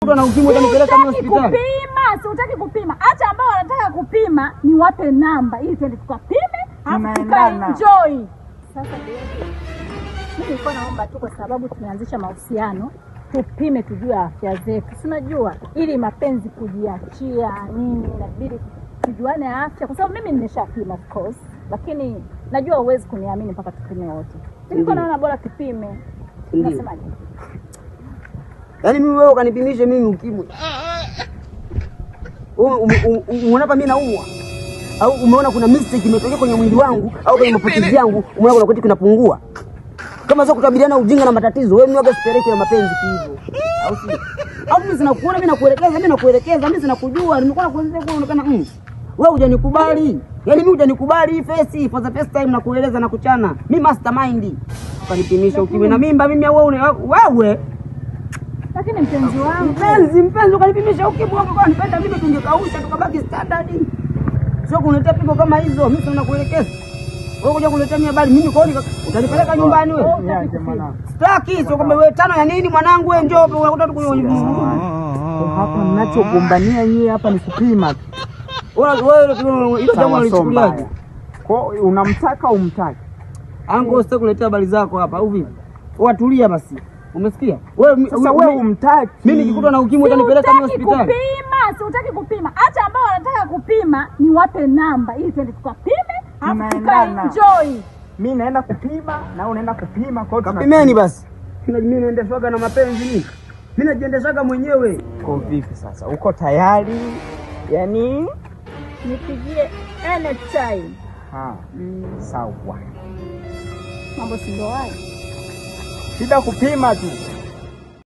Na ukimwi utanipeleka mimi hospitali. Kupima, si utaki kupima. Acha ambao wanataka kupima ni wape namba ili twende tukapime, alafu tukaenjoy. Sasa mimi nilikuwa naomba tu kwa sababu tumeanzisha mahusiano, tupime tujue afya zetu. Si unajua ili mapenzi kujiachia nini inabidi tujuane afya kwa sababu mimi nimeshapima of course, lakini najua huwezi kuniamini mpaka tupime wote. Nilikuwa naona bora tupime. Unasemaje? Yaani mimi wewe ukanipimishe mimi ukimwi. Unaona mimi naumwa? Au umeona kuna mistake imetokea kwenye mwili wangu au kwenye mapotizi yangu, umeona kuna kitu kinapungua? Kama sio kukabiliana ujinga na matatizo, wewe mwaga sipeleke ya mapenzi hivyo. Au si? Au mimi sinakuona mimi nakuelekeza, mimi sinakujua, nimekuwa nakuelezea kwa unaonekana wewe hujanikubali. Yaani mimi hujanikubali face for the first time na kueleza na kuchana. Mimi mastermind. Ukanipimisha ukimwi na mimba mimi au wewe? Lakini mpenzi wangu, mpenzi ukanipimisha ukimwi wako kwa nipenda mimi tungekausha tukabaki standard. Sio kuniletea pigo kama hizo, mimi sio nakuelekeza. Wewe kuja kuletea mimi habari mimi kwa nini utanipeleka nyumbani wewe? Sitaki, sio kwamba wewe tano ya nini mwanangu wewe njoo unakuta tu kwenye hapa ninachogombania nyie hapa ni kupima. Wewe hilo jambo lichukuliaje? Kwa unamtaka umtaki? Ango sitaki kuletea habari zako hapa au vipi? Watulia basi. Umesikia? Wewe sasa wewe umtaki. Mimi nikikuta na ukimwi utanipeleka mimi hospitali. Kupima, si utaki kupima. Acha ambao wanataka kupima ni wape namba ili twende tukapime, alafu tukaenjoy. Mimi naenda kupima na wewe unaenda kupima kwa hiyo kapimeni basi. Mimi naendeshwaga na mapenzi mimi. Mimi najiendeshaga mwenyewe. Kwa vipi sasa? Uko tayari? Yaani nipigie anytime. Sawa. Mambo si ndo hayo. Shida kupima tu.